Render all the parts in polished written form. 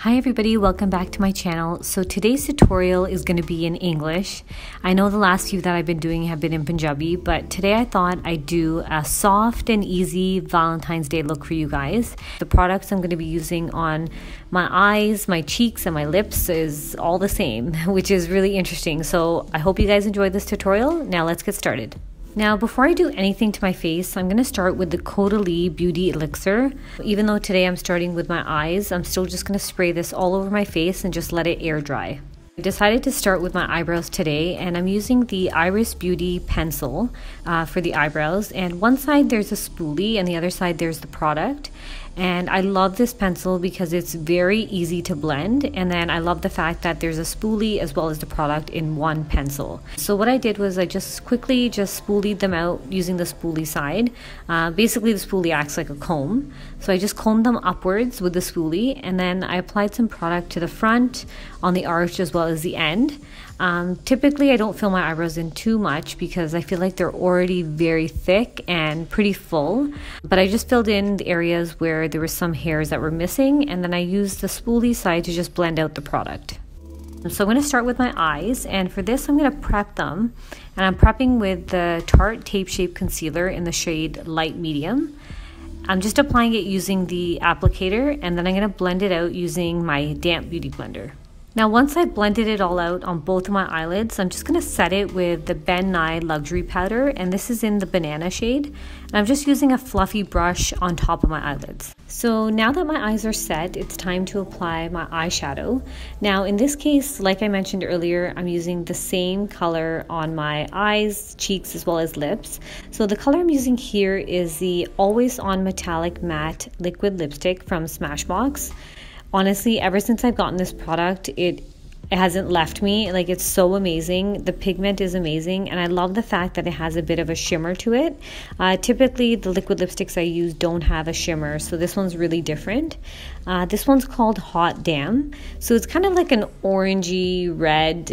Hi everybody, welcome back to my channel. So today's tutorial is going to be in English. I know the last few that I've been doing have been in Punjabi, but today I thought I'd do a soft and easy Valentine's Day look for you guys. The products I'm going to be using on my eyes, my cheeks, and my lips is all the same, which is really interesting. So I hope you guys enjoyed this tutorial. Now let's get started. Now, before I do anything to my face, I'm going to start with the Caudalie Beauty Elixir. Even though today I'm starting with my eyes, I'm still just going to spray this all over my face and just let it air dry. I decided to start with my eyebrows today, and I'm using the Iris Beauty pencil for the eyebrows. And one side there's a spoolie and the other side there's the product. And I love this pencil because it's very easy to blend, and then I love the fact that there's a spoolie as well as the product in one pencil. So what I did was I just quickly spoolied them out using the spoolie side. Basically the spoolie acts like a comb. So I just combed them upwards with the spoolie, and then I applied some product to the front, on the arch as well as the end. Typically I don't fill my eyebrows in too much because I feel like they're already very thick and pretty full, but I just filled in the areas where there were some hairs that were missing, and then I used the spoolie side to just blend out the product. So I'm going to start with my eyes, and for this I'm going to prep them, and I'm prepping with the Tarte Tape Shape Concealer in the shade Light Medium. I'm just applying it using the applicator, and then I'm going to blend it out using my damp beauty blender. Now once I've blended it all out on both of my eyelids, I'm just going to set it with the Ben Nye Luxury Powder, and this is in the banana shade. And I'm just using a fluffy brush on top of my eyelids. So now that my eyes are set, it's time to apply my eyeshadow. Now in this case, like I mentioned earlier, I'm using the same color on my eyes, cheeks, as well as lips. So the color I'm using here is the Always On Metallic Matte Liquid Lipstick from Smashbox. Honestly, ever since I've gotten this product, it hasn't left me. Like, it's so amazing. The pigment is amazing, and I love the fact that it has a bit of a shimmer to it. Typically, the liquid lipsticks I use don't have a shimmer, so this one's really different. This one's called Hot Damn. So it's kind of like an orangey red,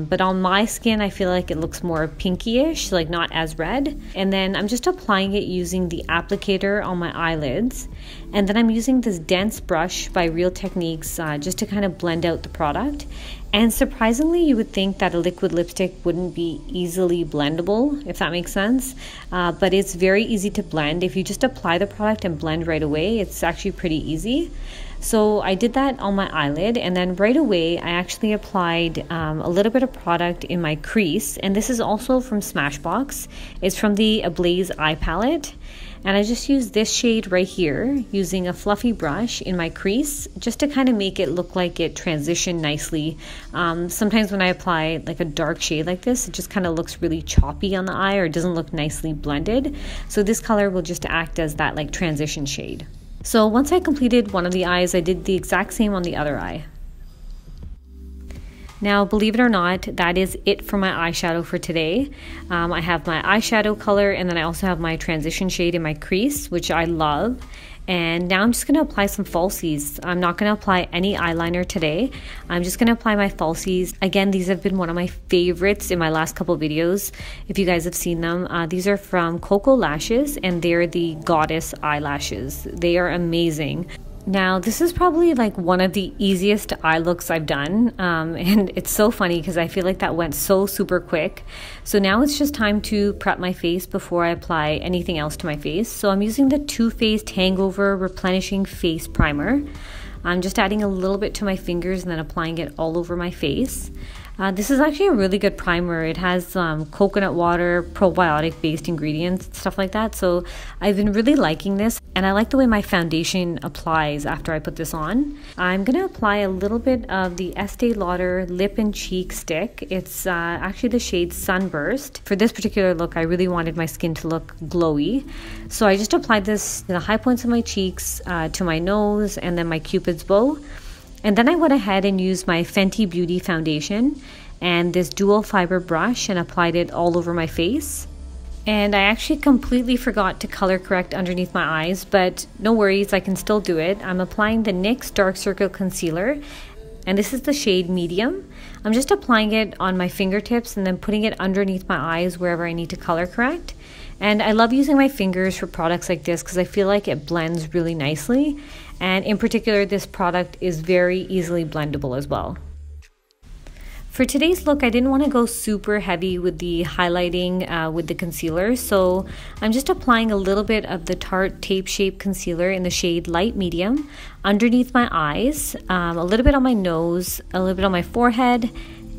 but on my skin, I feel like it looks more pinky-ish, like not as red. And then I'm just applying it using the applicator on my eyelids. And then I'm using this dense brush by Real Techniques just to kind of blend out the product. And surprisingly, you would think that a liquid lipstick wouldn't be easily blendable, if that makes sense. But it's very easy to blend. If you just apply the product and blend right away, it's actually pretty easy. So I did that on my eyelid, and then right away I actually applied a little bit of product in my crease. And this is also from Smashbox. It's from the Ablaze Eye Palette. And I just used this shade right here using a fluffy brush in my crease just to kind of make it look like it transitioned nicely. Sometimes when I apply like a dark shade like this, it just kind of looks really choppy on the eye, or it doesn't look nicely blended. So this color will just act as that like transition shade. So once I completed one of the eyes, I did the exact same on the other eye. Now, believe it or not, that is it for my eyeshadow for today. I have my eyeshadow color, and then I also have my transition shade in my crease, which I love. And now I'm just going to apply some falsies. I'm not going to apply any eyeliner today. I'm just going to apply my falsies. Again, these have been one of my favorites in my last couple videos, if you guys have seen them. These are from Coco Lashes, and they're the Goddess eyelashes. They are amazing. Now, this is probably like one of the easiest eye looks I've done, and it's so funny because I feel like that went so super quick. So now it's just time to prep my face before I apply anything else to my face. So I'm using the Too Faced Hangover Replenishing Face Primer. I'm just adding a little bit to my fingers and then applying it all over my face. This is actually a really good primer. It has coconut water, probiotic based ingredients, stuff like that. So I've been really liking this, and I like the way my foundation applies after I put this on. I'm going to apply a little bit of the Estee Lauder Lip and Cheek Stick. It's actually the shade Sunburst. For this particular look, I really wanted my skin to look glowy. So I just applied this to the high points of my cheeks, to my nose, and then my Cupid's bow. And then I went ahead and used my Fenty Beauty foundation and this dual fiber brush and applied it all over my face. And I actually completely forgot to color correct underneath my eyes, but no worries, I can still do it. I'm applying the NYX Dark Circle Concealer, and this is the shade Medium. I'm just applying it on my fingertips and then putting it underneath my eyes wherever I need to color correct. And I love using my fingers for products like this because I feel like it blends really nicely. And in particular, this product is very easily blendable as well. For today's look, I didn't want to go super heavy with the highlighting with the concealer, so I'm just applying a little bit of the Tarte Tape Shape Concealer in the shade Light Medium underneath my eyes, a little bit on my nose, a little bit on my forehead,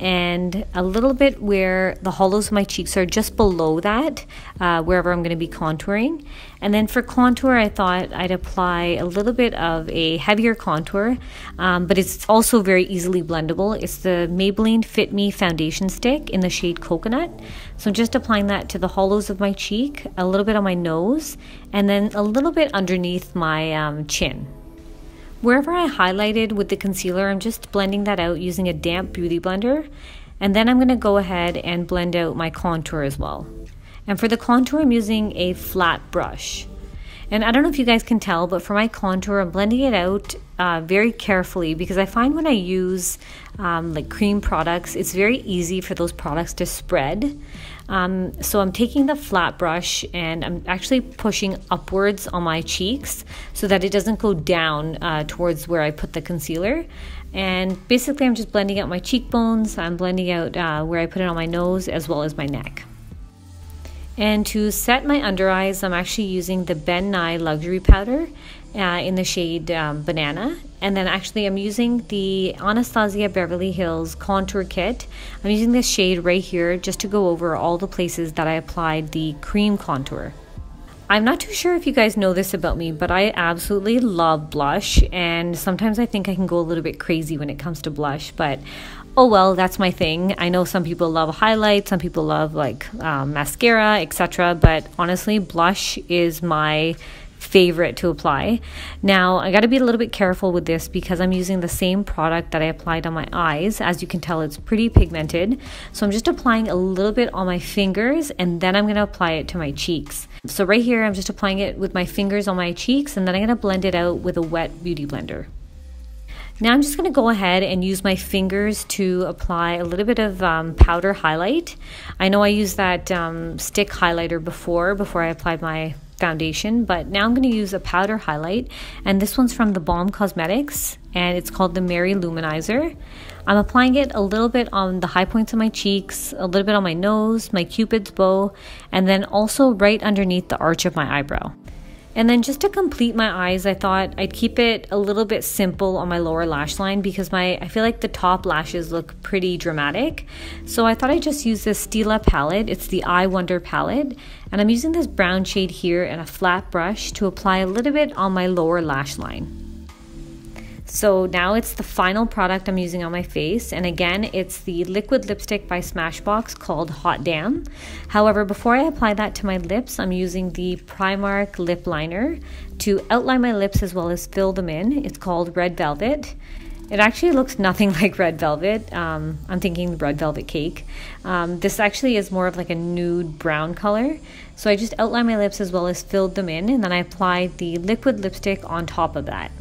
and a little bit where the hollows of my cheeks are, just below that, wherever I'm going to be contouring. And then for contour, I thought I'd apply a little bit of a heavier contour, but it's also very easily blendable. It's the Maybelline Fit Me Foundation Stick in the shade Coconut. So I'm just applying that to the hollows of my cheek, a little bit on my nose, and then a little bit underneath my chin. Wherever I highlighted with the concealer, I'm just blending that out using a damp beauty blender. And then I'm going to go ahead and blend out my contour as well. And for the contour, I'm using a flat brush. And I don't know if you guys can tell, but for my contour, I'm blending it out very carefully, because I find when I use like cream products, it's very easy for those products to spread. So I'm taking the flat brush and I'm actually pushing upwards on my cheeks so that it doesn't go down towards where I put the concealer. And basically I'm just blending out my cheekbones, I'm blending out where I put it on my nose as well as my neck. And to set my under eyes, I'm actually using the Ben Nye Luxury Powder in the shade Banana. And then actually I'm using the Anastasia Beverly Hills Contour Kit. I'm using this shade right here just to go over all the places that I applied the cream contour. I'm not too sure if you guys know this about me, but I absolutely love blush, and sometimes I think I can go a little bit crazy when it comes to blush, but oh well, that's my thing. I know some people love highlight, some people love like mascara, etc. But honestly, blush is my favorite to apply. Now, I got to be a little bit careful with this because I'm using the same product that I applied on my eyes. As you can tell, it's pretty pigmented. So I'm just applying a little bit on my fingers, and then I'm going to apply it to my cheeks. So right here, I'm just applying it with my fingers on my cheeks, and then I'm going to blend it out with a wet beauty blender. Now I'm just going to go ahead and use my fingers to apply a little bit of powder highlight. I know I used that stick highlighter before I applied my foundation, but now I'm going to use a powder highlight, and this one's from the Balm Cosmetics, and it's called the Mary Luminizer. I'm applying it a little bit on the high points of my cheeks, a little bit on my nose, my cupid's bow, and then also right underneath the arch of my eyebrow. And then just to complete my eyes, I thought I'd keep it a little bit simple on my lower lash line because I feel like the top lashes look pretty dramatic. So I thought I'd just use this Stila palette. It's the I Wonder palette. And I'm using this brown shade here and a flat brush to apply a little bit on my lower lash line. So now it's the final product I'm using on my face, and again it's the liquid lipstick by Smashbox called Hot Damn. However, before I apply that to my lips, I'm using the Primark lip liner to outline my lips as well as fill them in. It's called Red Velvet. It actually looks nothing like red velvet. I'm thinking red velvet cake. This actually is more of like a nude brown color. So I just outlined my lips as well as filled them in, and then I applied the liquid lipstick on top of that.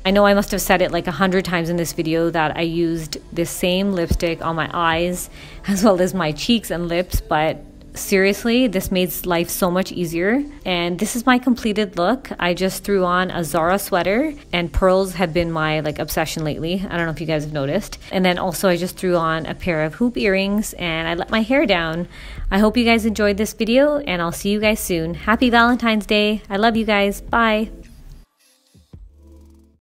I know I must have said it like 100 times in this video that I used this same lipstick on my eyes as well as my cheeks and lips, but seriously, this made life so much easier. And this is my completed look. I just threw on a Zara sweater, and pearls have been my like obsession lately. I don't know if you guys have noticed. And then also I just threw on a pair of hoop earrings and I let my hair down. I hope you guys enjoyed this video, and I'll see you guys soon. Happy Valentine's Day. I love you guys. Bye.